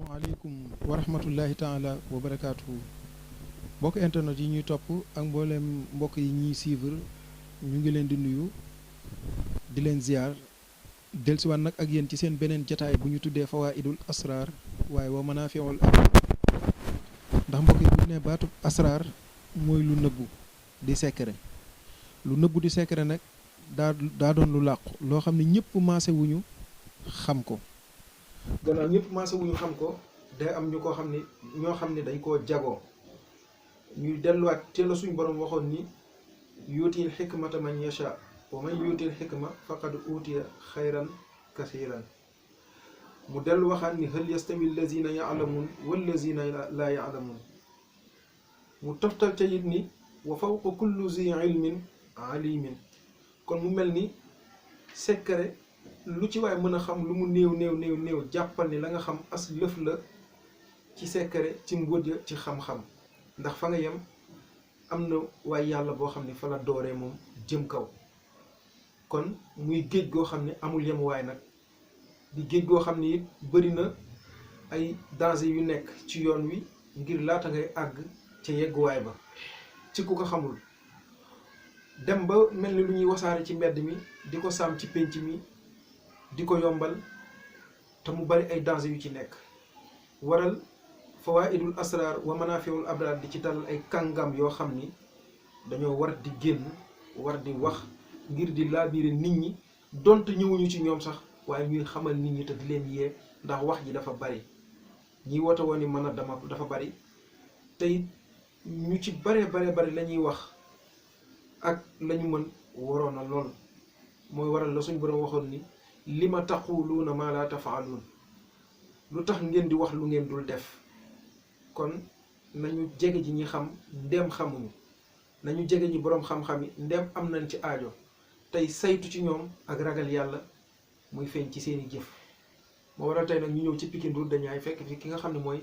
asalaamaaleykum wa rahmatullahi taala wa barakaatuhu mbokk internet yi ñuy topp ak mboolem mbokk yi ñuy suivre ñu ngi leen di nuyu di leen ziar dellusiwaat nag ak yéen ci seen beneen jataay bu ñu tuddee fawaidul asrar waaye wa manaafiul aql ndax mbokk yi bu ñu nee baatu asrar mooy lu nëbbu di secret lu nëbbu di secret nag daa doon lu làqu loo xam ne ñëpp maase wuñu xam ko gannaaw ñëpp maase wuñu xam ko day am ñu ko xam ne ñoo xam ne dañ koo jagoo ñuy delluwaat te la suñ borom waxoon ni yuutil xikmata man yasha wa man yuutil xikma faqad uutiya xayran kasiran mu dellu waxaat ni hal yastawi allazina yaalamuun wallazina laa yaalamuun mu toftal ca it ni wa fawqa kulli zi ilmin alimin kon mu mel ni secret lu ci waay mën a xam lu mu néew jàppal ni la nga xam as lëf la ci secret ci mbóot ya ci xam-xam ndax fa nga yem am na waaye yàlla boo xam ne fa la dooree moom jëm kaw kon muy géej goo xam ne amul yem waay nag di géej goo xam ne it bëri na ay danger yu nekk ci yoon wi ngir laata ngay àgg ca yegguwaay ba ci ku ko xamul dem ba mel ni lu ñuy wasaare ci mbedd mi di ko saam ci pénc mi di ko yombal te mu bari ay danger yu ci nekk waral fawaidul asrar wa manafiul abrar di ci dalal ay kàngam yoo xam ni dañoo war di génn war di wax ngir di laabiire nit ñi donte ñëwuñu ci ñoom sax waaye ñuy xamal nit ñi te di leen yee ndax wax ji dafa bari ñi woote woon ni mën a dama dafa bari tey ñu ci bare la ñuy wax ak lañu mën waroon na lool mooy waral la suñ borom waxoon ni lima taquluuna maa laa tafaaluun lu tax ngeen di wax lu ngeen dul def kon nañu jege ji ñi xam ndem xamuñu nañu jege ñi boroom xam-xam yi ndem am nañ ci aajo tey saytu ci ñoom ak ragal yàlla muy feeñ ci seeni jëf moo waral tey nag ñu ñëw ci Pikine Route de Niayes fekk fi ki nga xam ne mooy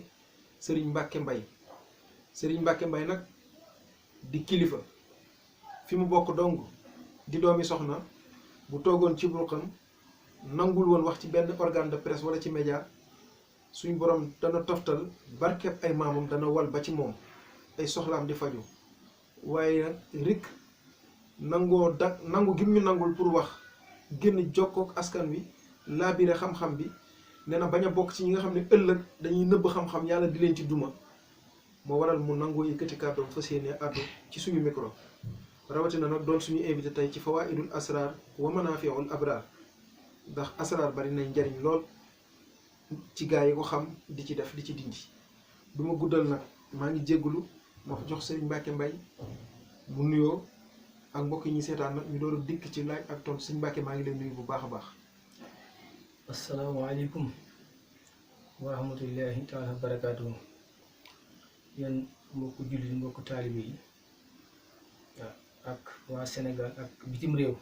Serigne Mbacke Mbaye Serigne Mbacke Mbaye nag di kilifa fi mu bokk dong di doomi soxna bu toogoon ci ruqam nangul woon wax ci benn organe de presse wala ci média suñ borom dana toftal barkeb ay maamam dana wal ba ci moom ay soxlaam di faju waaye nag rik nangu gim ñu nangul pour wax génn jokkook askan wi laabire xam-xam bi nee na bañ a bokk ci ñi nga xam ne ëllëg dañuy nëbb xam-xam yàlla di leen ci duma moo waral mu nangoo yëkkati kàddoom fas yéene àddu ci suñu micro rawatina nag doon suñu invité tey ci fawaidul asrar wa manafiul abrar ndax asrar bari nañ njariñ lool ci gaa yi ko xam di ci def di ci dindi du ma guddal nag maa ngi jéggulu ma fa jox Serigne Mbacke Mbaye mu nuyoo ak mbokk yi ñuy seetaan nag ñu door a dikk ci laaj ak tontu Serigne Mbacke maa ngi leen nuyu bu baax a baax. asalaamaaleykum wa rahmatullahi taala wa barakaatuhu yéen mbokku jullit mbokku taalibe yi ak waa Sénégal ak bitim réew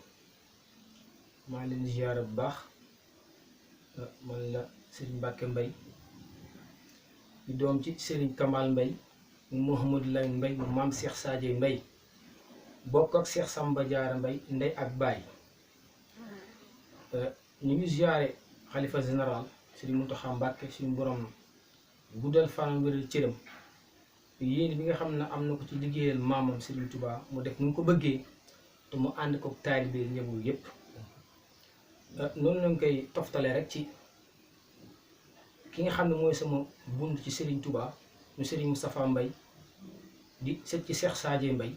maa leen ziyaara bu baax man la Serigne Mbacke Mbaye di doom ci Serigne Kamal Mbaye mu Mouhamadou Lamine Mbaye mu maam Cheikh Sadio Mbaye bokk ak Cheikh Samba Diarra Mbaye ndey ak baay ñu ngi ziyaare xalifa général Serigne Mountakha Mbacké suñu borom guddal fanam wéral cëram yéen bi nga xam ne am na ko ci liggéeyal maamam Serigne Touba mu def nu mu ko bëggee te mu ànd ko taalibe ñëbul yépp noonu lañ koy toftale rek ci ki nga xam ne mooy sama bunt ci Serigne Touba mu Serigne Moustapha Mbaye di set ci Cheikh Sadio Mbaye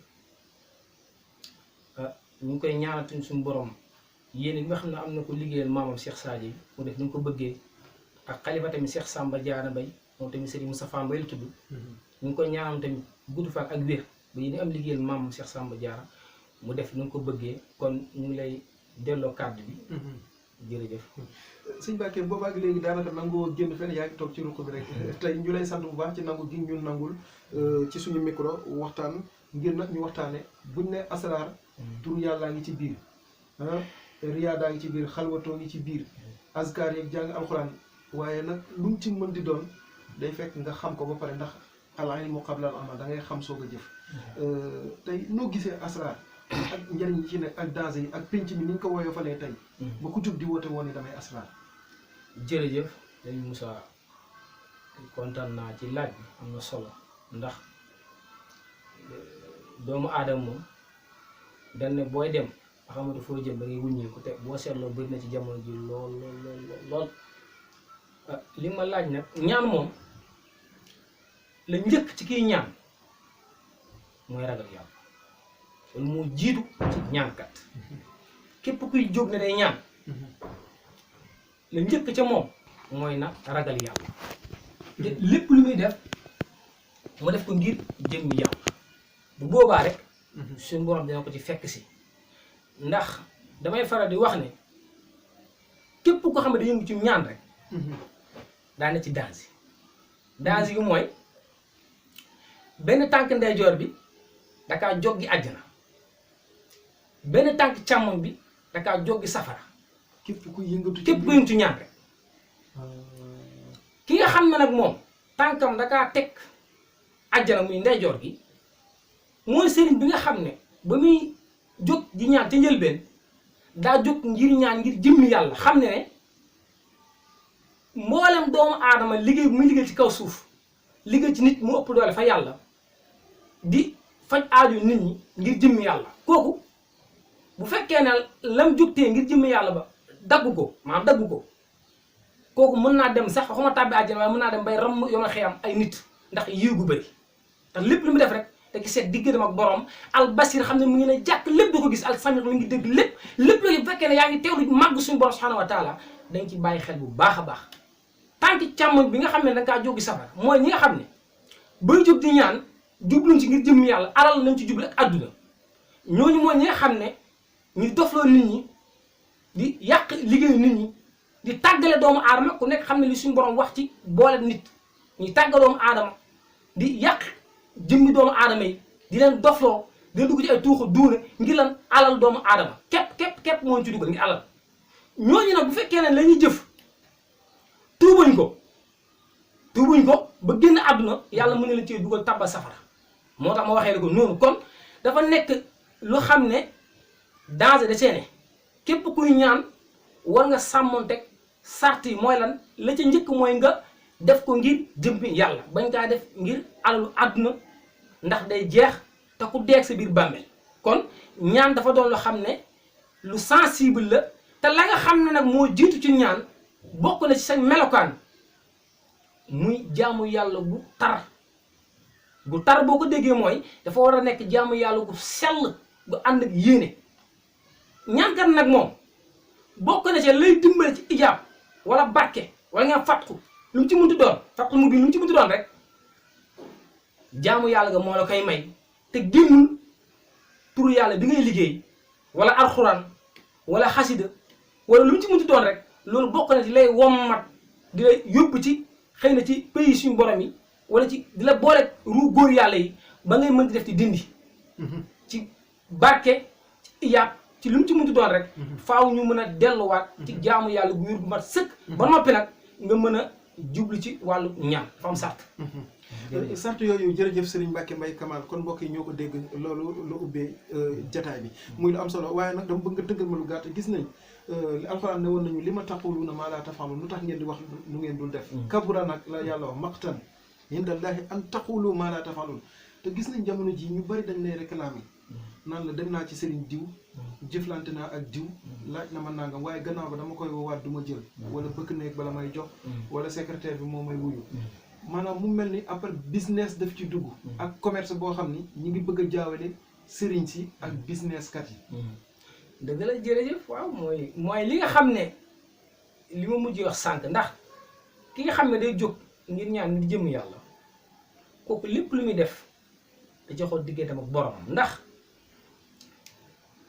ñu ngi koy ñaanatuñ suñu borom yéen bi nga xam ne am na ko liggéeyal maamam Cheikh Sadio mu def nu mu ko bëggee ak xalifa tamit Cheikh Samba Diarra Mbaye moom tamit Serigne Moustapha Mbaye la tudd ñu ngi koy ñaanam tamit gudd fan ak wér ba yéen am liggéeyal maamam Cheikh Samba Diarra mu def nu mu ko bëggee kon ñu ngi lay delloo kàddu bi jërëjëf Sëñ Mbacke boobaak léegi daanaka nangoo génn fenn yaa ngi toog ci ruq bi rek tey ñu lay sant bu baax ci nangu gi ñun nangul ci suñu micro waxtaan ngir nag ñu waxtaane buñ ne asrar tur yàllaa ngi ci biir riyaadaa ngi ci biir xalwatoo ngi ci biir azkar yeeg jàng alxuraan waaye nag lu mu ci mën di doon day fekk nga xam ko ba pare ndax al ilmu qabla al amal da ngay xam soog a jëf tey noo gisee asrar ak njëriñ yi ci nekk ak danger yi ak penc mi ni ñu ko woyofalee tey ba ku jug di woote woon ni damay asrar jërëjëf dañ Moussa kontaan naa ci laaj bi am na solo ndax doomu aadama moom dañ ne booy dem nga xamante foo jëm da ngay wuññeeku te boo seetloo bëri na ci jamono ji lool lool li ma laaj nag ñaan moom la njëkk ci kiy ñaan mooy ragal yàlla loolu moo jiitu ci ñaankat képp kuy jóg ne day ñaan la njëkk ca moom mooy na ragal yàlla te lépp lu muy def mu def ko ngir jëmmi yàlla bu boobaa rek suñu borom dina ko ci fekk si ndax damay faral di wax ne képp ko xam ne da yëngu ci ñaan rek daa ne ci danger gi mooy benn tànk ndeyjoor bi dakaa joggi àjjana benn tànk càmmoñ bi dakaa joggi safara képp ku yëngatu ci ñaan rek ki nga xam ne nag moom tànkam dakaa teg àjjana muy ndeyjoor gi mooy sëriñ bi nga xam ne ba muy jóg di ñaan ca njëlbeen daa jóg ngir ñaan ngir jëmmi yàlla xam ne ne mboolem doomu aadama liggéey bu muy liggéey ci kaw suuf liggéey ci nit mu ëpp doole fa yàlla di faj aaju nit ñi ngir jëmmi yàlla kooku bu fekkee ne lam jógtee ngir jëmmi yàlla ba daggu ko maanaam daggu ko kooku mën naa dem sax waxuma tàbbi àjjana waaye mën naa dem bay ram yoon a xëyam ay nit ndax yiw gu bëri ndax lépp lu mu def rek te ki seet diggantam ak borom al basir xam ne mu ngi ne jàkk lépp du ko gis al samir mu ngi dégg lépp la bu fekkee ne yaa ngi teewlu màgg suñu borom subhanahu wa taala dañ ci bàyyi xel bu baax a baax tànk càmmoñ bi nga xam ne da nga kaa jógi safara mooy ñi nga xam ne bay jóg di ñaan jubluñ ci ngir jëmm yàlla alal nañ ci jublu ak adduna ñooñu mooy ñi nga xam ne ñu dofloo nit ñi di yàq liggéeyu nit ñi di tàggale doomu aadama ku nekk xam ne li suñu borom wax ci boole nit ñuy tàgga doomu aadama di yàq jëmmi doomu aadama yi di leen dofloo di leen dugg ci ay tuuxu duuna ngir lan alal doomu aadama képp moo ci dugal ngir alal ñooñu nag bu fekkee ne la ñuy jëf tuubuñ ko ba génn àdduna yàlla mën na leen cee dugal tàbbal safara moo tax ma waxee la ko noonu kon dafa nekk lu xam ne danger de seene képp kuy ñaan war nga sàmmonteg sart yi mooy lan la ca njëkk mooy nga def ko ngir jëmmi yàlla bañ kaa def ngir alalu àdduna ndax day jeex te ku deeg sa biir bàmmeel kon ñaan dafa doon lu xam ne lu sensible la te la nga xam ne nag moo jiitu ci ñaan bokk na ci sa melokaan muy jaamu yàlla gu tar boo ko déggee mooy dafa war a nekk jaamu yàlla gu sell gu ànd ak yéene ñaankat nag moom bokk na ci lay dimbale ci ijaab wala barke wala nga fatku lu mu ci munti doon fatku mu bi lu mu ci munti doon rek jaamu yàlla ga moo la koy may te génnul pour yàlla bi ngay liggéey wala alxuraan wala xasida wala lu mu ci munti doon rek loolu bokk na ci lay wommat di la yóbbu ci xëy na ci pays suñu borom yi wala ci di la boole ruu góor yàlla yi ba ngay mën di def ci dindi ci barke ci iyaab ci lu mu ci munti doon rek faaw ñu mën a delluwaat ci jaamu yàlla gu wér gu mat sëkk ba noppi nag nga mën a jublu ci wàllu ñaan dafa am sart sart yooyu jërëjëf Serigne Mbacke Mbaye Kamal kon mbokk yi ñoo ko dégg loolu lu ubbee jataay bi muy lu am solo waaye nag dama bëgg nga tëggal ma lu gàtt gis nañ li alxuraan ne woon nañu li ma taquluuna maa laa taf'aluun lu tax ngeen di wax lu ngeen dul def kabura nag la yàlla wax maqtan indallaahi an taqulu maa laa taf'aluun te gis nañ jamono ji ñu bari dañ lay réclamer naan la dem naa ci Serigne diw jëflante naa ak diw laaj na ma nangam waaye gannaaw ba dama koy woowaat du ma jël wala bëkk néeg bala may jox wala secrétaire bi moo may wuyu maanaam mu mel ni après business daf ci dugg ak commerce boo xam ni ñi ngi bëgg a jaawale sëriñ si ak business kat yi dëgg la jërëjëf waaw mooy li nga xam ne li ma mujj wax sànq ndax ki nga xam ne day jóg ngir ñaan ngir jëm yàlla kooku lépp lu muy def da joxoon digganteem ak boromam ndax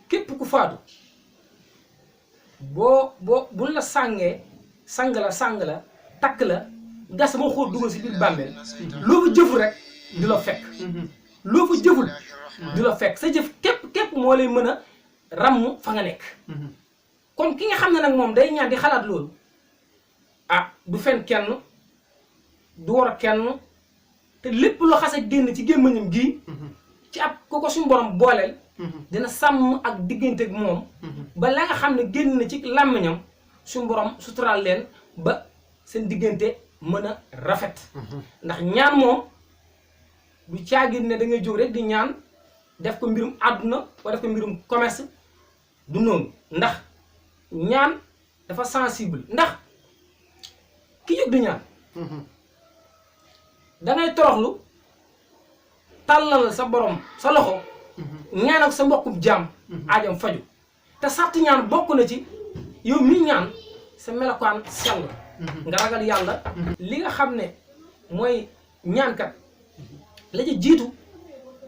képp ku faatu buñ la sàngee sang la takk la gas moo xool dugal si biir bàmmeel loo fa jëful rek du la fekk loo fa jëful du la fekk sa jëf képp moo lay mën a ràmm fa nga nekk kon ki nga xam ne nag moom day ñaan di xalaat loolu du fen kenn du war a kenn te lépp loo xas a génn ci gémmañam gii ci ab ko suñu borom booleel dina sàmm ak diggante ak moom ba la nga xam ne génn na ci làmmiñam suñu borom suturaal leen ba seen diggante mën a rafet ndax ñaan moom du caagin ne da ngay jóg rek di ñaan def ko mbirum àdduna wala def ko mbirum commerce du noonu ndax ñaan dafa sensible ndax ki jóg di ñaan dangay toroxlu tàllal sa borom sa loxo ñaan ak sa mbokkum jaam aajam faju te sàrt ñaan bokk na ci yow mii ñaan sa melokaan sell nga ragal yàlla li nga xam ne mooy ñaankat la ca jiitu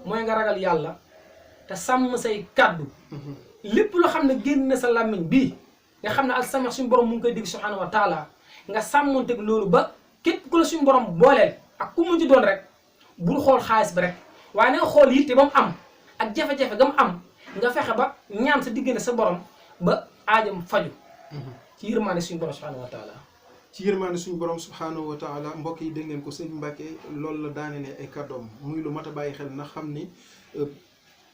mooy nga ragal yàlla te sàmm say kàddu lépp loo xam ne génn na sa làmmiñ bii nga xam ne al sami suñu borom mu ngi koy dégg subhanahu wa taala nga sàmmonteg loolu ba képp ku la suñu borom booleel ak ku mu ci doon rek bul xool xaalis bi rek waaye na nga xool yitte ba mu am ak jafe-jafe ga mu am nga fexe ba ñaan sa diggante sa borom ba aajam faju ci yërmaande suñu borom subhanahu wa taala ci yërmaande suñu borom subhanahu wa taala mbokk yi dégg ngeen ko sëñ Mbacke loolu la daanelee ay kàddoom muy lu mat a bàyyi xel na xam ni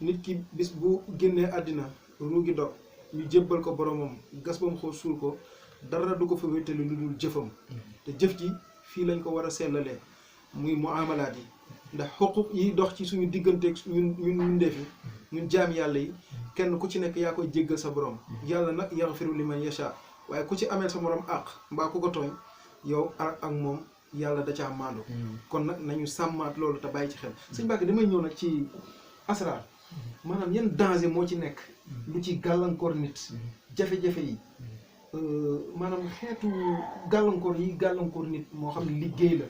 nit ki bis bu génnee àddina ruugi dog ñu jébbal ko boromam gas ba mu xool suul ko dara du ko fa wéttali lu dul jëfam te jëf ji fii lañ ko war a sellalee muy muamalaat yi ndax xuquq yi dox ci suñu digganteeg ñun ndeefi ñun jaam yàlla yi kenn ku ci nekk yaa koy jéggal sa borom yàlla nag yaxfiru liman yasha waaye ku ci amee sa morom àq mbaa ku ko tooñ yow ak moom yàlla da caa maandu kon nag nañu sàmmaat loolu te bàyyi ci xel sëñ Mbacke damay ñëw nag ci asraar maanaam yan danger moo ci nekk lu ci gàllankoor nit jafe-jafe yi maanaam xeetu gàllankoor yi gàllankoor nit moo xam ne liggéey la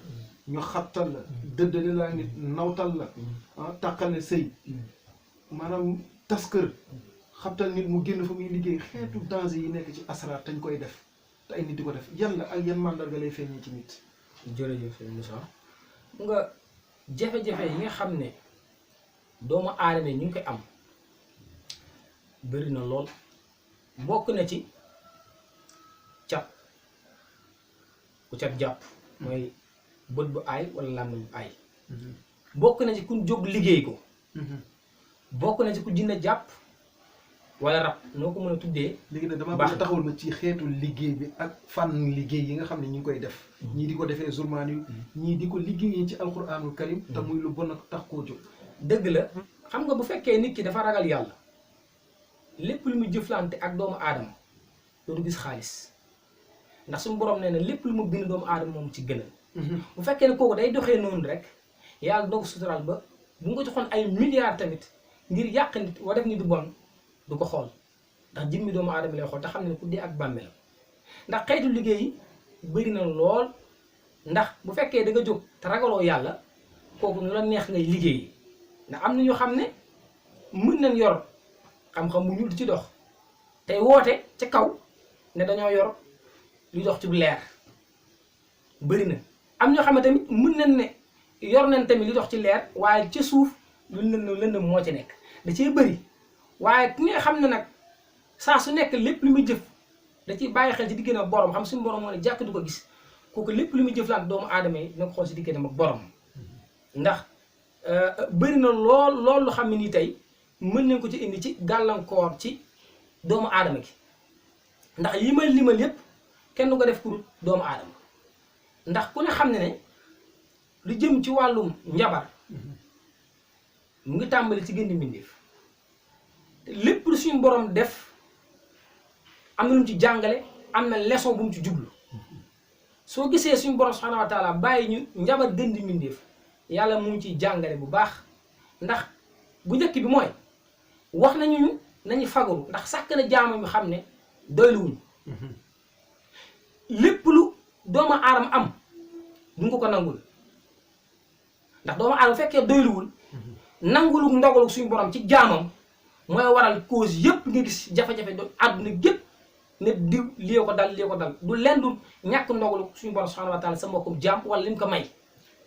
ñu xattal la dëddale laa nit nawtal la tàqale sëy maanaam tas kër xabtal nit mu génn fa muy liggéey xeetu danger yi nekk ci asraar tañ koy def te ay nit di ko def yan la ak yan màndarga lay feeñee ci nit jërëjëf Moussa nga jafe-jafe yi nga xam ne doomu aadama yi ñu ngi koy am bëri na lool bokk na ci cat ku cat jàpp mooy bët bu aay wala làmmiñ bu aay bokk na ci ku jóg liggéey ko bokk na ci ku jinne jàpp wala rab noo ko mën a tuddee léegi nag dama bëgg taxawal ma ci xeetu liggéey bi ak fànn liggéey yi nga xam ne ñu ngi koy def ñii di ko defee zulmaan yu ñii di ko liggéeyee ci alquranul karim te muy lu bon ak tax koo jóg dëgg la xam nga bu fekkee nit ki dafa ragal yàlla lépp lu muy jëflante ak doomu aadama dootu gis xaalis ndax suñu borom nee na lépp lu mu bind doomu aadama moom ci gënal bu fekkee ne kooku day doxee noonu rek yàlla doo ko suturaal ba bu nga ko joxoon ay milliards tamit ngir yàq nit wa def nit du bon du ko xool ndax jëmmi doomu aadama lay xool te xam ne ku dee ak bàmmeelam ndax xeetu liggéey bëri na lool ndax bu fekkee da nga jóg te ragaloo yàlla kooku nu la neex ngay liggéey ndax am na ñoo xam ne mën nañ yor xam-xam bu ñuul di ci dox tey woote ca kaw ne dañoo yor lu dox ci leer bëri na am ñoo xam ne tamit mën nañ ne yor nañ tamit li dox ci leer waaye ca suuf lu lëndëm moo ci nekk da cee bëri waaye ki nga xam ne nag saa su nekk lépp lu muy jëf da ciy bàyyi xel ci diggante ak borom xam suñu borom moo ne jàkk du ko gis kooku lépp lu muy jëflante doomu aadama yi na ko xool si diggante ak borom ndax bëri na lool lu xam ne nii tey mën nañ ko ci indi ci gàllankoor ci doomu aadama gi ndax yi may limal yépp kenn du ko def pour doomu aadama ndax ku ne xam ne ne lu jëm ci wàllum njabar mu ngi tàmbali ci gën di mbindeef lépp lu suñu borom def am na lu mu ci jàngale am na leçon bu mu ci jublu soo gisee suñu borom subhanahu wa taala bàyyi ñu njabar gën di mbindeef yàlla mu ngi ciy jàngale bu baax ndax bu njëkk bi mooy wax nañu nañu fagaru ndax sàkk na jaamam yu xam ne doyluwuñ lépp lu doomu aadama am duñ ko nangul ndax doomu aadama fekkee doyluwul nangulu ndogalu suñu borom ci jaamam mooy waral cause yëpp nga gis jafe-jafe do àdduna gépp ne diw lii ko dal du leen du ñàkk ndogalu suñu borom subhanahu wa taala sa mbokkum jaam wala lim ko may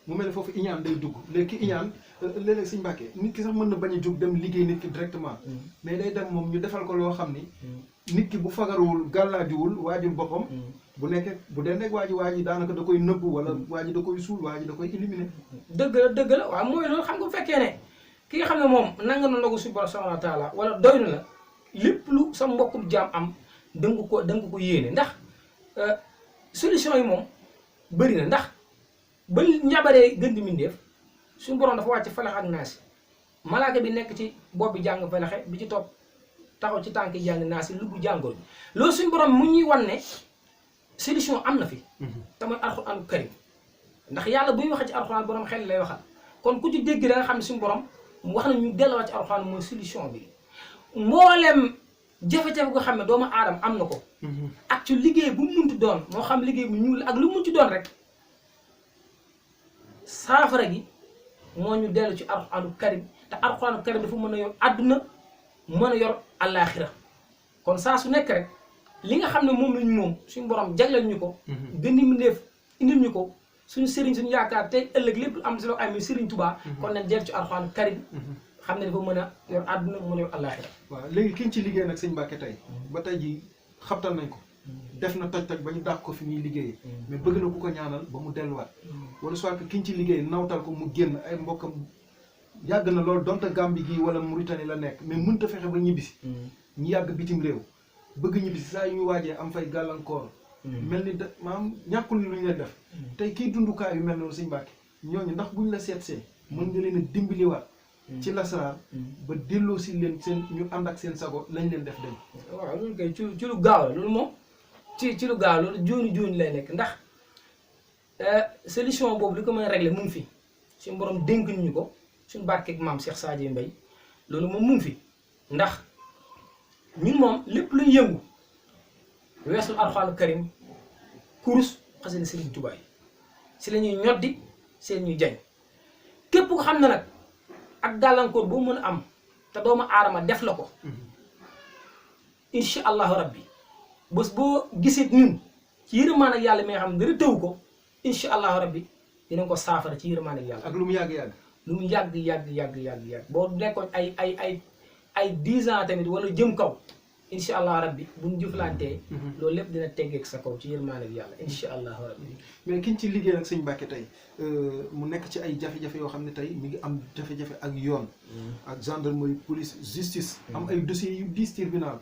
mu mel ne foofu iñaan day dugg léegi ki iñaan léeg-léeg Sëñ Mbàkke nit ki sax mën na bañ a jóg dem liggéey nit ki directement mais day dem moom ñu defal ko loo xam ni nit ki bu fagaruwul gàllaajuwul waajul boppam bu nekkee bu dee nekk waa ji daanaka da koy nëbbu wala waa ji da koy suul waa ji da koy éliminer dëgg la waaw mooy loolu xam nga bu fekkee ne ki nga xam ne moom nanga na ndogu suñu borom subhanahu wa taala wala doy na la lépp lu sa mbokkum jaam am danga ko yéene ndax solution yi moom bëri na ndax ba njabaree gën di mindeef suñu borom dafa wàcc falax ak naasi malaaka bi nekk ci bopp bi jàng falaxe bi ci topp taxaw ci tànk jàng naasi lu bu jàngoor bi loolu suñu borom mu ñuy wan ne solution am na fi te mooy alxuraanu karim ndax yàlla buy waxee ci alxuraan borom xel lay waxal kon ku ci dégg da nga xam ne suñu borom mu wax na ñu delluwaat ci alxuraan mooy solution bi mboolem jafe-jafe nga xam ne doomu aadama am na ko ak ci liggéey bu mu munti doon moo xam liggéey bu ñuul ak lu mu munti doon rek saafara gi moo ñu dellu ci alxuraanu karim te alxuraanu karim dafa mën a yor àdduna mën a yor àllaaxira kon saa su nekk rek li nga xam ne moom lañu moom suñu borom jagleel ñu ko gën mu def indil ñu ko suñu sëriñ suñu yaakaar tey ëllëg lépp am si loo am sëriñ Tuubaa kon nañ dellu ci alxuraanu karim xam ne dafa mën a yor àdduna mën a yor àllaaxira waaw léegi ki ñu ci liggéey nag sëñ Mbacke tey ba tey ji xabtal nañ ko def na toj-toj ba ñu dàq ko fi muy liggéeyee mais bëgg na ku ko ñaanal ba mu delluwaat wala soit que ki ñu ci liggéey nawtal ko mu génn ay mbokkam yàgg na loolu donte Gambie gii wala Mauritanie la nekk mais mënut a fexe ba ñibbisi ñu yàgg bitim réew bëgg ñibbisi saa yu ñu waajee am fay gàllankoor mel ni da maanaam ñàkkul lu ñu leen def tey kii dundukaay yu mel noonu sëñ Mbacke ñooñu ndax buñ la seetsee mën nga leen a dimbaliwaat ci lasaraar ba delloo si leen seen ñu ànd ak seen sago lañ leen def dañ waaw loolu kay ci lu gaaw la loolu moom ci lu gaaw loolu jooni lay nekk ndax solution boobu li ko mën a régler mu ngi fi suñu borom dénk ñu ko suñu barkeeg maam Cheikh Sadio Mbaye loolu moom mu ngi fi ndax ñun moom lépp luñ yëngu weesul alxuraanu karim kurus xasida Sëriñ Tuubaa yi si la ñuy ñoddi seen ñuy jañ képp ko xam ne nag ak gàllankoor boo mën a am te doomu aadama def la ko incha allahu rabbi bés boo gisee ñun ci yërmande ak yàlla mi nga xam ne dara tëw ko incha allahu rabbi dinañ ko saafara ci yërmande ak yàlla. ak lu mu yàgg-yàgg. lu mu yàgg boo nekkoon ay 10 ans tamit wala jëm kaw incha allahu rabbi buñ jëflantee. loolu lépp dina teggeeg sa kaw ci yërmande ak yàlla incha allahu rabbi. mais kiñ ci liggéey nag sëñ Mbacke tey mu nekk ci ay jafe-jafe yoo xam ne tey mi ngi am jafe-jafe ak yoon. ak gendarmerie police justice. am ay dossiers yu 10 tribunal.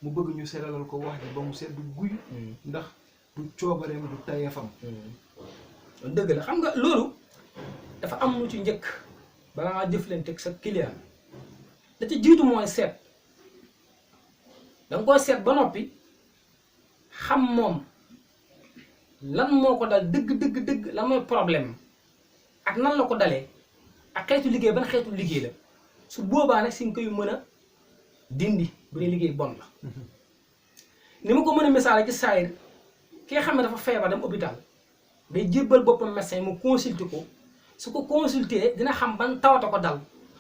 mu bëgg ñu seetalal ko wax ji ba mu seddu guy. ndax du coobareem du tayeefam. dëgg la xam nga loolu dafa am lu ci njëkk balaa ngaa jëflanteeg sa client da ci jiitu mooy seet da nga koy seet ba noppi xam moom lan moo ko dal dëgg lan mooy problème ak nan la ko dalee ak xeetu liggéey ban xeetu liggéey la su boobaa nag si nga koy mën a dindi bu dee liggéey bon la. ni ma ko mën a misaale ci saayir ki nga xam ne dafa feebar dem hôpital day jébbal boppam médecin mu consulter ko su ko consulter dina xam ban tawata ko dal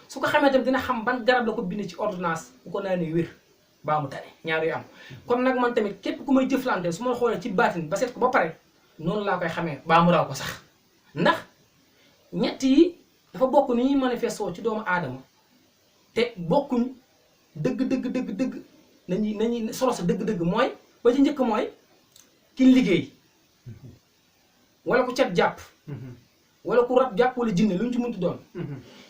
su ko xamee tamit dina xam ban garab la ko bind ci ordonnance bu ko naanee wér baa mu tane ñaar yu am. kon nag man tamit képp ku may jëflante su ma xoolee ci baatin ba seet ko ba pare noonu laa koy xamee baa mu raw ko sax ndax ñett yi dafa bokk ni ñuy manifestoo ci doomu aadama te bokkuñ dëgg nañuy solo sa dëgg mooy ba ci njëkk mooy ki liggéey wala ku cat jàpp wala ku rab jàpp wala jinne lu ñu ci mënti doon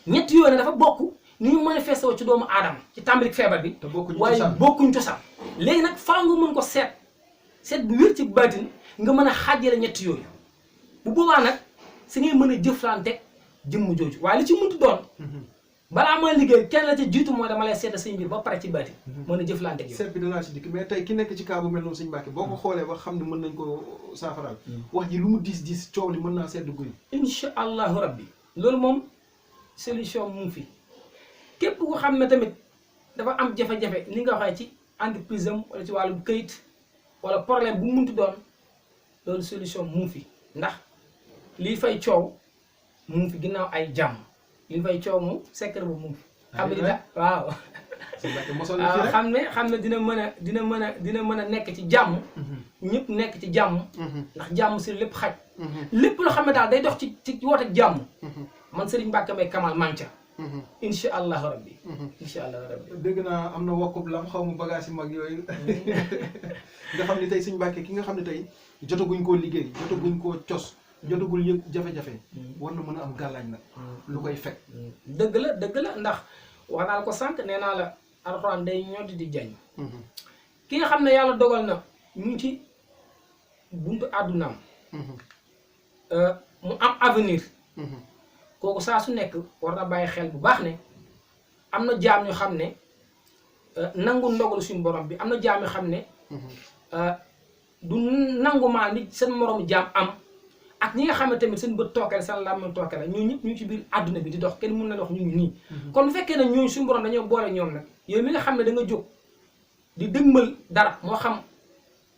ñett yooyu ne dafa bokk ni ñu manifesté woo ci doomu aadama ci tàmbalik feebar bi waaye bokkuñ cosaan léegi nag faaw nga mën ko seet bu wér ci baatin nga mën a xaajale ñett yooyu bu boobaa nag si ngay mën a jëflante jëmm jooju waaye li ci mënti doon balaa ma liggéey kenn la ci jiitu mooy dama lay seet say mbir ba pare ci baatin mën a jëflante ak yow. seet bi danaa ci dikk mais tey ki nekk ci cas bu mel noonu sëñ Mbacke boo ko xoolee ba xam ne mën nañ ko saafaraal wax ji lu mu diis coow li mën naa sedd guy. incha allahu rabbi loolu moom solution mu ngi fi képp ko xam ne tamit dafa am jafe-jafe li nga waxee ci entreprise am wala ci wàllum këyit wala problème bu mu munti doon loolu solution mu ngi fi ndax lii fay coow mu ngi fi ginnaaw ay jàmm li fay coow moom secret boobu mu ngi fi. xam ne waaw. xam ne dina mën a nekk ci jàmm. ñëpp nekk ci jàmm. ndax jàmm si lépp xaj. lépp loo xam ne daal day dox ci woote jàmm. man Serigne Mbacke Mbaye Kamal manca incha allahu rabbi. incha allahu rabbi. dégg naa am na wokkub lam xaw ma bagage yu mag yooyu. nga xam ne tey Serigne Mbacke ki nga xam ne tey jotaguñ koo liggéey jotaguñ koo cos. jotagul yëg jafe-jafe. war na mën a am gàllaaj nag. lu koy fekk. dëgg la ndax wax naa la ko sànq nee naa la alxuraan day ñoddi di jañ. ki nga xam ne yàlla dogal na mu ngi ci buntu àddunaam. mu am avenir kooku saa su nekk war na bàyyi xel bu baax ne am na jaam ñu xam ne nangu ndogalu suñu borom bi am na jaam yoo xam ne du nangu maa nit seen moromu jaam am ak ñi nga xam ne tamit seen bët tookale seen làmmiñ tookale ñoo ñëpp ñu ci biir àdduna bi di dox kenn mën na wax ñu ngi nii kon bu fekkee ne ñooñu suñu borom dañoo boole ñoom nag yow mi nga xam ne da nga jóg di dëgmal dara moo xam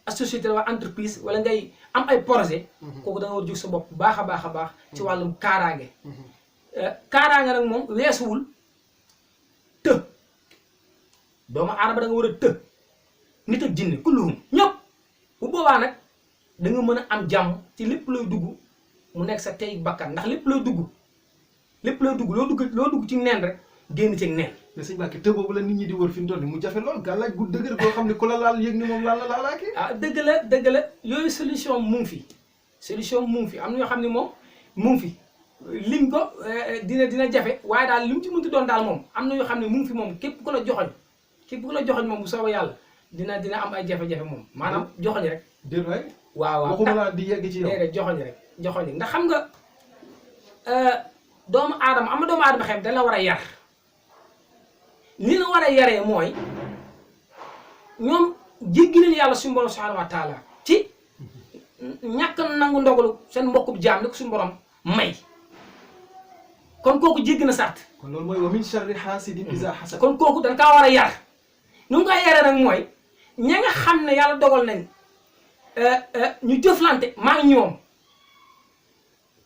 société wala entreprise wala ngay am ay projet kooku da nga war jóg sa bopp bu baax a baax a baax ci wàllum kaaraange kaaraange nag moom weesuwul të doomu aadama da nga war a të nit ak jinne kulluhum ñëpp bu boobaa nag da nga mën a am jàmm ci lépp looy dugg mu nekk sa tey bakkan ndax lépp looy dugg loo dugg ci neen rek génn ci neen. mais sëñ Mbacke të boobu la nit ñi di wër fi mu toll nii mu jafe lool gàllaaj gu dëgër goo xam ne ku la laal yëg ni moom laal la laalaaki. ah dëgg la yooyu solution mu ngi fi am na ñoo xam ne moom mu ngi fi lim ko dina jafe waaye daal li mu ci mënti doon daal moom am na yoo xam ne mu ngi fi moom képp ku la joxoñ moom bu soobee yàlla dina am ay jafe-jafe moom maanaam joxoñ rek. déet waay. waaw waxuma laa di yegg ci yow. déedéet joxoñ ndax xam nga doomu aadama am na doomu aadama xam dañ la war a yar li la war a yaree mooy ñoom jéggi nañu yàlla suñu borom subhanahu wa taala ci ñàkk nangu ndogalu seen mbokkub jaam ni ko suñu borom may kon kooku jéggi na sart. kon loolu mooy wa min sharri hasidin iza hasad. kon kooku dañ kaa war a yar nu mu koy yaree nag mooy ña nga xam ne yàlla dogal nañ ñu jëflante maa ngi ñoom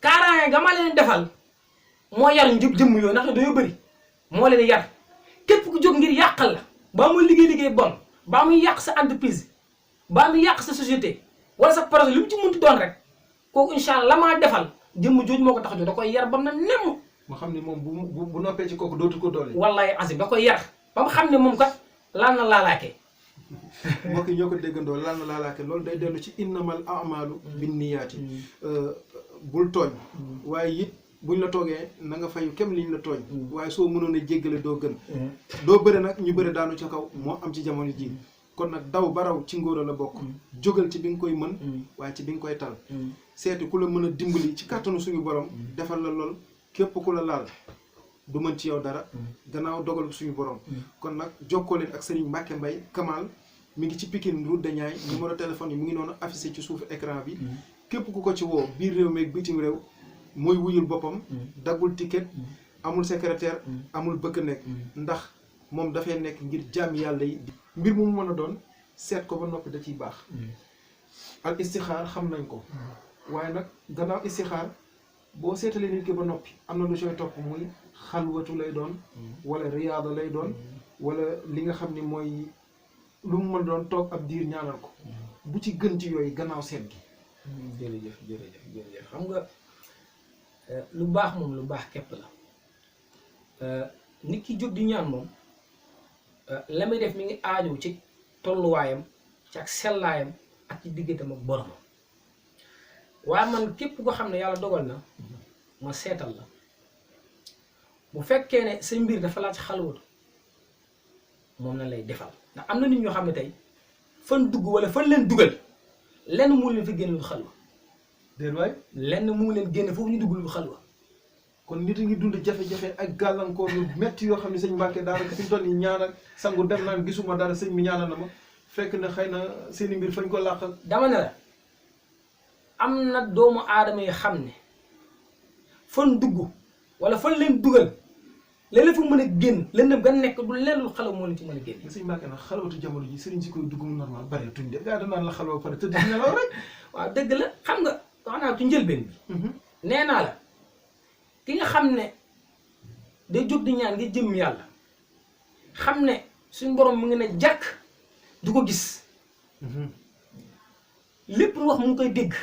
kaaraange ga ma leen defal moo yar jëmm yooyu ndax dañoo bëri moo leen yar képp ku jóg ngir yàqal la baa muy liggéey bon baa muy yàq sa entreprise baa muy yàq sa société wala sa projet lu mu ci mënti doon rek kooku incha allah la maa defal jëmm jooju moo ko tax a jóg da koy yar ba mu ne nemm. mu xam ne moom bu noppee ci kooku dootu ko doole. wallahi azim da koy yar ba mu xam ne moom kat laal na laalaakee. mbokk yi ñoo ko déggandoo laal na laalaake loolu day dellu ci innamal a'malu binniyaati bul tooñ waaye it buñ la toogee na nga fayu kem liñ la tooñ waaye soo mënoon a jéggale doo gën doo bëre nag ñu bëre daanu ca kaw moo am ci jamono ji kon nag daw baraw ci ngóor la bokk jógal ci bi nga koy mën waaye ci bi nga koy tal seeti ku la mën a dimbali ci kàttanu suñu borom defal la lool képp ku la laal du mën ci yow dara gannaaw dogal suñu borom kon nag jokkoo leen ak Serigne Mbacke Mbaye Kamal mi ngi ci Pikine route de Niayes numéro téléphone yi mu ngi noonu affiché ci suufu écran bi képp ku ko ci woo biir réew meeg bitim réew mooy wuyul boppam daggul ticket amul secrétaire amul bëkk nekk ndax moom dafay nekk ngir jaam yàlla yi mbir mu mën a doon seet ko ba noppi da ciy baax al istixaar xam nañ ko waaye nag gannaaw istixaar boo seetalee nit ki ba noppi am na lu sooy topp muy xalwatu lay doon wala riyaada lay doon wala li nga xam ni mooy lu mu mën doon toog ab diir ñaanal ko bu ci gën ci yooyu gannaaw seet gi jërëjëf xam nga lu baax moom lu baax képp la nit ki jóg di ñaan moom la muy def mi ngi aaju ci tolluwaayam ci ak sellaayam ak ci digganteem ak boromam waaye man képp ko xam ne yàlla dogal na ma seetal la bu fekkee ne sa mbir dafa laaj xalwatu moom na lay defal ndax am na nit ñoo xam ne tey fan dugg wala fan leen dugal lenn mu leen fi génn lu xalwa déet waay lenn mu leen génn foofu ñu dugg lu xalwa kon nit a ngi dund jafe-jafe ak gàllankoor yu metti yoo xam ne sëñ Mbacke daanaka fi mu toll nii ñaanal sangu dem naan gisuma dara sëñ mi ñaanal na ma fekk na xëy na seeni mbir fañ ko làqal dama ne la am na doomu aadama yi xam ne fan dugg wala fan leen dugal léeg-léeg fu mën a génn lëndëm nga nekk du leen lu xalwa moo leen ci mën a génn. sëñ Mbacke nag xalwatu jamono ji sëriñ si koy dugg mu normal bari tuñ de gaa danaan la xalwa pare tëdd di nelaw rek. waaw dëgg la xam nga wax naa ci njëlbeen bi. nee naa la ki nga xam ne day jóg di ñaan nga jëm yàlla xam ne suñu borom mu ngi ne jàkk du ko gis. lépp lu wax mu ngi koy dégg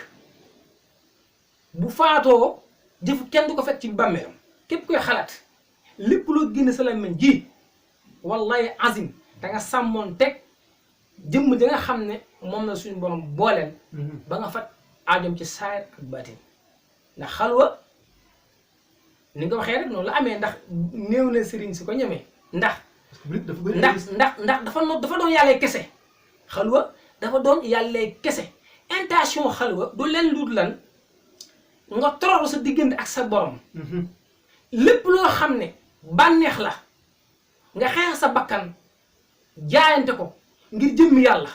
bu faatoo jëf kenn du ko fekk ci bàmmeelam képp koy xalaat lépp loo génne sa làmmiñ ji wallahi azim da nga sàmmoon teg jëmm da nga xam ne moom la suñu borom booleel. ba nga fat aajom ci saayir ak baatin ndax xalwa ni nga waxee rek noonu la amee ndax néew na sëriñ si ko ñemee ndax. ndax dafa doon yàlla kese xalwa dafa doon yàlla kese intention xalwa du leen lu lan nga toroxlu sa diggante ak sa borom lépp loo xam ne bànneex la nga xeex sa bakkan jaayante ko ngir jëmmi yàlla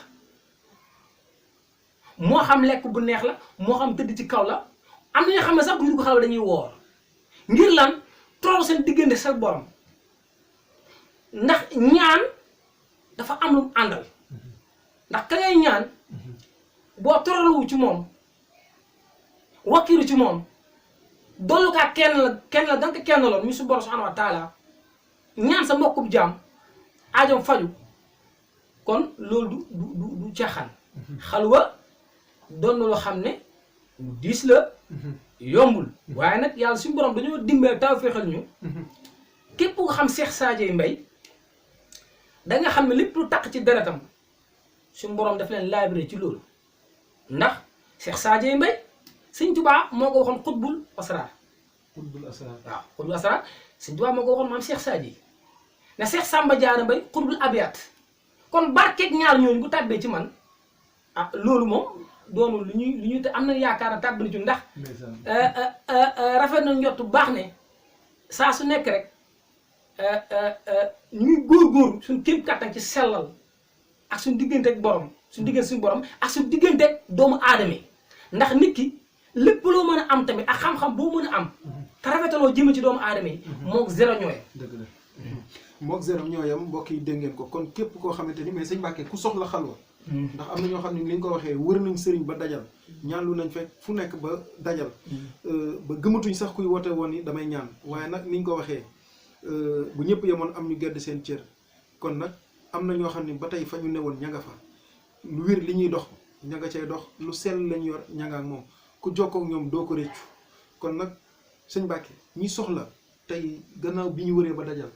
moo xam lekk bu neex la moo xam tëdd ci kaw la am na ñoo xam ne sax bu ñu ko xalwa dañuy woor ngir lan toroxlu seen diggante sa borom ndax ñaan dafa am lu mu àndal ndax ka ngay ñaan boo toroxluwu ci moom wakkiru ci moom dollu kaa kenn la danga ko kenn loon ñu su borom subhanahu wa taala ñaan sa mbokkub jaam aajom faju kon loolu du caaxaan xalwa doon na loo xam ne lu diis la yombul waaye nag yàlla suñu borom dañoo dimbale taw féexal ñu képp ko xam Cheikh Sadio Mbaye da nga xam ne lépp lu taq ci deretam suñu borom daf leen laabiré ci loolu ndax Cheikh Sadio Mbaye Sëñ Tuubaa moo ko waxoon xutbul asraar waaw xutbul asraar Sëñ Tuubaa moo ko waxoon maam Cheikh Sadio ne Cheikh Samba Diarra Mbaye xutbul abiyat kon barkeeg ñaar ñooñu bu tàbbee ci man ah loolu moom doonul lu ñuy te am na yaakaar a tàbbali ci ndax rafet na njott bu baax ne saa su nekk rek ñuy góor suñ kéem kàttan ci sellal ak suñ digganteeg borom suñ diggante suñu borom ak suñ digganteeg doomu aadama yi ndax nit ki lépp loo mën a am tamit ak xam-xam boo mën a am te rafetaloo jëme ci doomu aadama yi moog zéro ñooyam dëgg la moog zéro ñooyam mbokk yi dégg ngeen ko kon képp koo xamante ni mais sëñ Mbàkke ku soxla xalwa ndax am na ñoo xam ne li nga ko waxee wër nañ sëriñ ba dajal ñaan lu nañ fekk fu nekk ba dajal ba gëmatuñ sax kuy woote woon ni damay ñaan waaye nag ni ñu ko waxee bu ñëpp yemoon am ñu gedd seen cër kon nag am na ñoo xam ne ba tey fa ñu newoon ña nga fa lu wér li ñuy dox ña nga cay dox lu sell lañ yor ña nga ak moom ku jokkoo ak ñoom doo ko réccu kon nag sëñ Mbàkke ñi soxla tey gannaaw bi ñu wëree ba dajal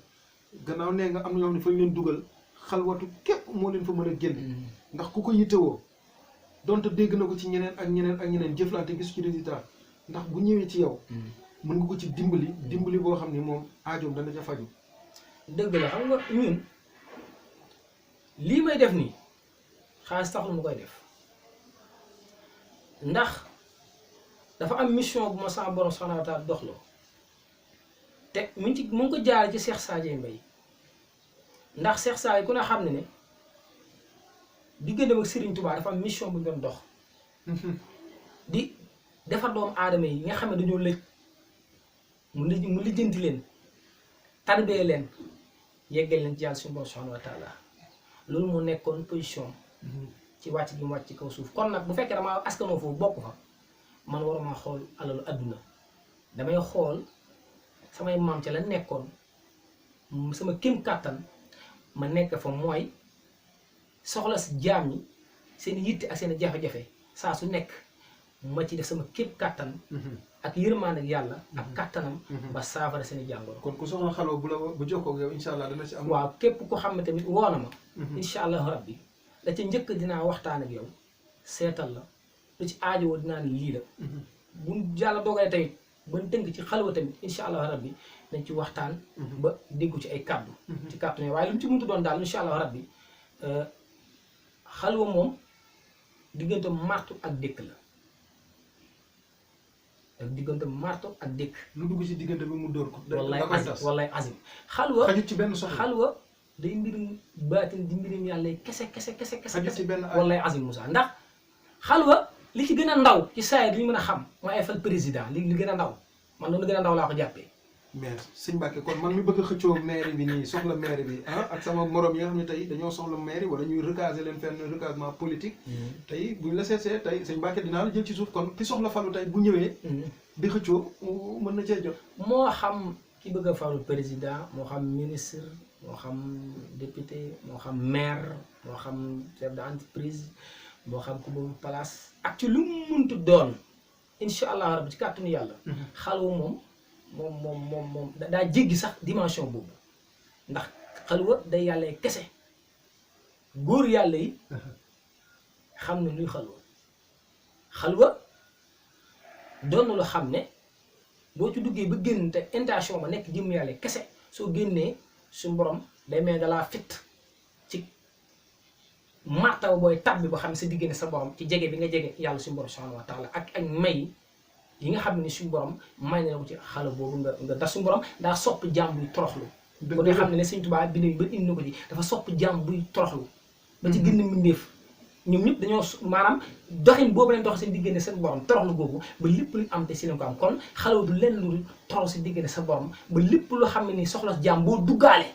gannaaw nee nga am na ñoo xam ne fa ñu leen dugal xalwatu képp moo leen fa mën a génn ndax ku ko yittewoo donte dégg na ko ci ñeneen ak ñeneen jëflante gis ci résultat ndax bu ñëwee ci yow mën nga ko ci dimbali boo xam ne moom aajoom dana ca faju dëgg la xam nga ñun lii may def nii xaalis taxul mu koy def ndax dafa am mission bu ma sama borom subhanahu wa taala doxloo te mu ngi ko jaare ci Cheikh Sadio Mbaye ndax Cheikh Sadio ku ne xam ne diggante ak Serigne Touba dafa am mission bu ñu doon dox di defar doomu aadama yi nga xam ne dañoo lëj mu lijjanti leen tarbee leen yeggal leen ci yàlla suñu borom subhanahu wa taala loolu moo nekkoon position ci wàcc gi mu wàcc ci kaw suuf kon nag bu fekkee dama askanoo foofu bokk fa man waruma xool alalu adduna damay xool samay maam ca la nekkoon sama kéem kàttan ma nekk fa mooy soxla si jaam ñi seen yitte ak seen jafe-jafe saa su nekk ma ci def sama képp kàttan ak yërmande ak yàlla ak kàttanam ba saafara seen jàngoro. kon ku soxla xalwa bu jokkoo ak yow incha allah dana ci am. waaw képp ko xam ne tamit woo na ma. incha allahu rabbi la ca njëkk dinaa waxtaan ak yow seetal la lu ci aajowoo dinaa ne lii la. bu yàlla dogalee tamit ba tënk ci xalwa tamit incha allahu rabbi nañ ci waxtaan. ba déggu ci ay kàddu. ci kàttu ne waaye lu mu ci mëntu doon daal incha allahu rabbi xalwa moom diggante martu ak dëkk la. ak diggante marto ak dëkk. lu dugg ci diggante bi mu dóor ko. wallaay azim xalwa xajut ci benn soxla xalwa day mbirum baatin di mbirum yàlla kese. xajut ci benn wallaay azim Moussa ndax xalwa li ci gën a ndaw ci saa yi ñu mën a xam mooy ay fal président li gën a ndaw man loolu gën a ndaw laa ko jàppee. maire sëñ Mbàkke kon man mi bëgg a xëccoo maire bi nii soxla maire bi ak sama morom yi nga xam ne tey dañoo soxla maire wala ñuy recaser leen fenn recasement politique. tey buñ la seetsee tey sëñ Mbàkke dinaa la jël ci suuf kon ki soxla falu tey bu ñëwee. di xëccoo mën na cee jot. moo xam ki bëgg a falu président moo xam ministre moo xam député moo xam maire moo xam chef d'entreprise moo xam ku bëgg place ak ci lu mu muntu doon incha allah rabbi ci kàttanu yàlla. xalwa moom daa jéggi sax dimension boobu ndax xalwa day yàlla kese góor yàlla yi xam ne luy xalwa doon na lu xam ne boo ci duggee ba génn te intention ba nekk jëm yàlla kese soo génnee suñu borom day mel dalaa fit ci martaw booy tab bi ba xam ne sa diggante sa borom ci jege bi nga jege yàlla suñu borom subhanahu wa taala ak may yi nga xam ne suñu borom may na ko ci xale boobu nga ndax suñu borom daa sopp jaam buy toroxlu ko nga xam ne Sëñ Tuubaa bind ba indi na ko ci dafa sopp jaam buy toroxlu ba ci gën a mbindeef ñoom ñëpp dañoo maanaam doxin boobu leen dox seen diggante seen borom toroxlu googu ba lépp lu am te si leen ko am kon xale du lenn lu torox si diggante sa borom ba lépp loo xam ne ni soxla jaam boo duggaale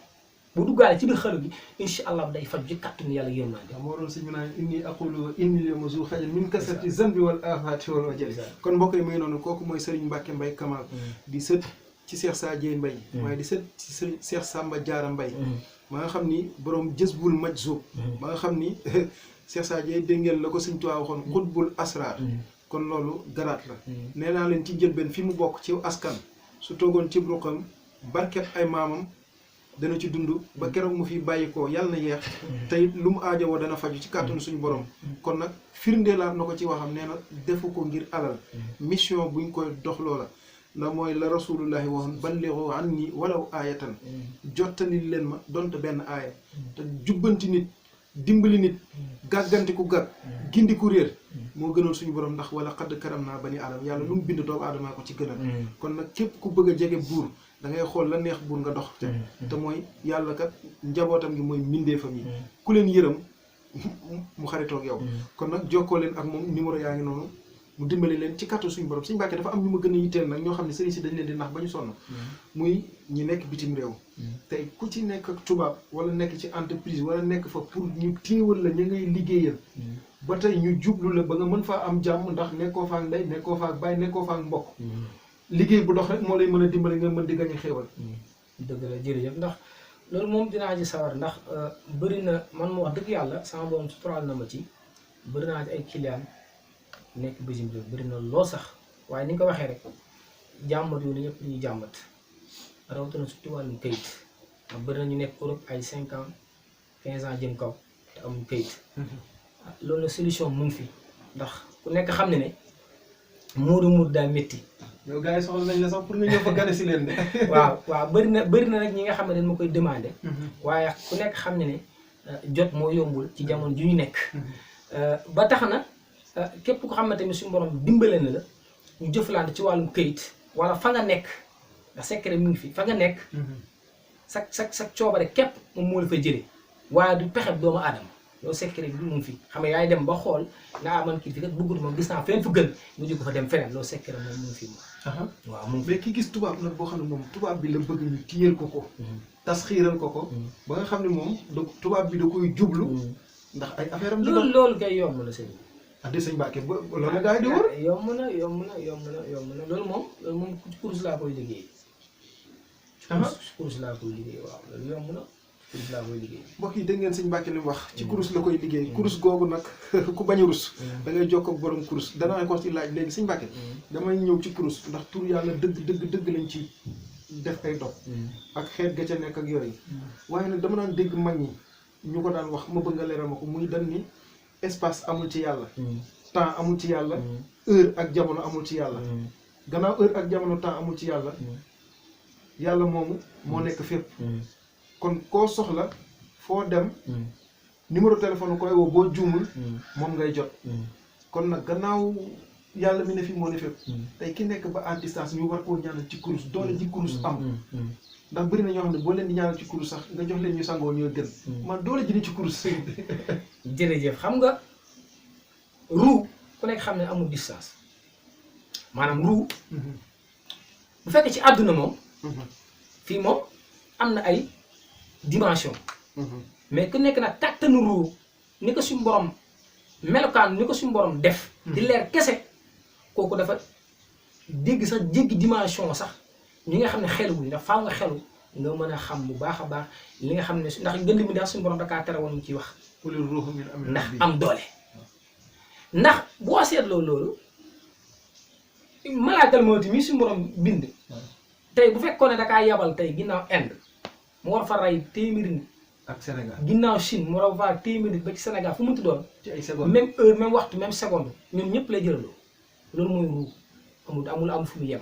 ci biir xalu gi incha allah day faj ci kàttanu yàlla yërmande. waaw moo doon sëñ bi naan inni aqulu inni yawma zu xajal min kasrati zanbi wal afati wal wajali kon mbokk yi muy noonu kooku mooy Serigne Mbacke Mbaye Kamal di sët ci Cheikh Sadio Mbaye waaye di sët ci Serigne Cheikh Samba Diarra Mbaye ba nga xam ni borom Jazbul Majzub ba nga xam ni Cheikh Sadio dégg ngeen la ko Sëñ Tuubaa waxoon xutbul asrar kon loolu garaat la nee naa leen ci jëlbeen fi mu bokk ci askan su toogoon ci ruqam barket ay maamam dana ci dund ba keroog mu fi bàyyi ko yàlla na yeex tey lu mu aajowoo dana faju ci kàttanu suñu borom kon nag firndeelaat na ko ci waxam nee na defu ko ngir alal mission buñ koy dox loola ndax mooy la rasulullahi waxoon ballighu anni walaw aayatan jottali leen ma donte benn aaya te jubbanti nit dimbali nit gàgganti ku gàgg gindi ku réer moo gënal suñu borom ndax wala xadd karam naa bani aadama yàlla lu mu bind doomu aadama ko ci gënal kon nag képp ku bëgg a jege buur da ngay xool la neex buur nga dox te mooy yàlla kat njabootam gi mooy mbindeefam yi ku leen yërëm mu xaritoog yow kon nag jokkoo leen ak moom numéro yaa ngi noonu mu dimbali leen ci kàttu suñu borom Sëñ Mbàkke dafa am ñu ma gën a yitteel nag ñoo xam ne sëriñ si dañ leen di nax ba ñu sonn muy ñi nekk bitim réew tey ku ci nekk ak tubaab wala nekk ci entreprise wala nekk fa pour ñu téewal la ñu ngay liggéeyal ba tey ñu jublu la ba nga mën faa am jàmm ndax nekkoo faak ndey nekkoo faak baay nekkoo faak mbokk liggéey bu dox rek moo lay mën a dimbali nga mën di gañ a xéewal dëgg la jërëjëf ndax loolu moom dinaa ci sawar ndax bëri na man mu wax dëgg yàlla sama borom suturaal na ma ci bëri naa ci ay client nekk bisim réew bëri na lool sax waaye ni nga ko waxee rek jàmbat yooyu ñëpp ñuy jàmbat rawatina surtout wàllum kayit ndax bëri na ñu nekk Europe ay 5 ans 15 ans jëm kaw te amuñ kayit loolu na solution mu ngi fi ndax ku nekk xam ne ne muur daa métti. yow gars yi soxla nañ la sax pour nga ñëw fa gane si leen de. waaw bëri na nag ñi nga xam ne dañ ma koy demandé. waaye ku nekk xam ne ne jot moo yombul ci jamono ju ñu nekk. ba tax na képp ko xam ne tamit suñu borom dimbale na la ñu jëflante ci wàllum këyit wala fa nga nekk ndax secret mi ngi fi fa nga nekk. sa coobare képp moom moo la fa jëlee waaye du pexe doomu aadama. loolu secret bi mu ngi fi xam nga yaay dem ba xool naa man kii fi kat bëggut moom gis naa fenn fu gën mu jóg fa dem feneen loolu secret moom mu ngi fi moom. waaw mu ngi fi mais ki gis tubaab nag boo xam ne moom tubaab bi la bëgg ñu téyel ko. tas xiiral ko. ba nga xam ne moom tubaab bi da koy jublu. ndax ay affaire am. loolu kay yomb na sëñ bi. ah de sëñ Mbacke ba loolu daay di wër. yomb na loolu moom ci course laa koy liggéey. course laa koy liggéey waaw loolu yomb na. mbokk yi dégg ngeen sëñ Mbàkke li mu wax ci kurus la koy liggéey kurus googu nag ku bañ a rus da ngay jokkoo ak borom kurus danaa ko ci laaj léegi sëñ Mbàkke damay ñëw ci kurus ndax tur yàlla dëgg lañ ci def ay dog ak xeet ga ca nekk ak yooyu waaye nag dama daan dégg mag ñi ñu ko daan wax ma bëgg nga leeral ma ko muy dan ni espace amul ci yàlla temps amul ci yàlla heure ak jamono amul ci yàlla gannaaw heure ak jamono temps amul ci yàlla yàlla moomu moo nekk fépp kon koo soxla foo dem numéro téléphone koy woo boo juumul moom ngay jot kon nag gannaaw yàlla mi ne fi moo ne fépp tey ki nekk ba à distance ñu war koo ñaanal ci kurus doole ji kurus am ndax bëri na ñoo xam ne boo leen di ñaanal ci kurus sax nga jox leen ñu sangoo ñoo gën man doole ji ni ci kurus jërëjëf xam nga ruu ku nekk xam ne amul distance maanaam ruu bu fekkee ci àdduna moom fii moom am na ay dimension mais ku nekk nag kàttanu ruu ni ko suñu borom melokaan ni ko suñu borom def di leer kese kooku dafa dégg sax jéggi dimension sax ñi nga xam ne xelu ndax faaw nga xelu nga mën a xam bu baax a baax li nga xam ne ndax gënd mi daal suñu borom dakaa tere woon ñu ciy wax ndax am doole ndax boo seetloo loolu malaakal mawti mi suñu borom bind tey bu fekkoon ne dakaa yabal tey ginnaaw Inde mu war fa rey téeméeri nit ak Sénégal ginnaaw Chine mu war fa téeméeri nit ba ci Sénégal fu mu doon ci ay secondes même heure même waxtu même seconde ñoom ñëpp lay jëlaloo loolu mooy ruu amul fu mu yem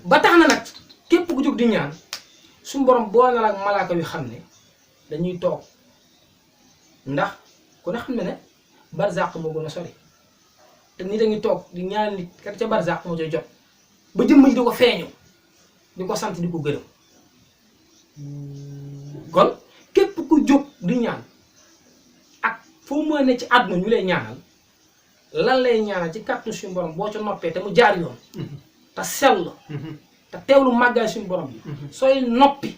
ba tax na nag képp ku jóg di ñaan suñu borom boo na la ak malaaka yu xam ne dañuy toog ndax ku ne xam ne ne barzaq moo gën a sori te nit a ngi toog di ñaan nit kat ca barzaq moo cay jot ba jëmm ji di ko feeñu di ko sant di ko gërëm kon képp ku jóg di ñaan ak foo mën ne ci àdduna ñu lay ñaanal lan lay ñaanal ci kàttu suñu borom boo ca noppee te mu jaar yoon te sell te teewlu màggaay suñu borom bi sooy noppi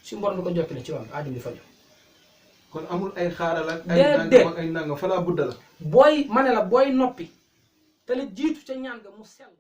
suñu borom di ko jottali ci yoon aajum di faju kon amul ay xaaral ak ay déedéet nangam ak ay nangam falaa budda la booy ma ne la booy noppi te la jiitu ca ñaan ga mu sell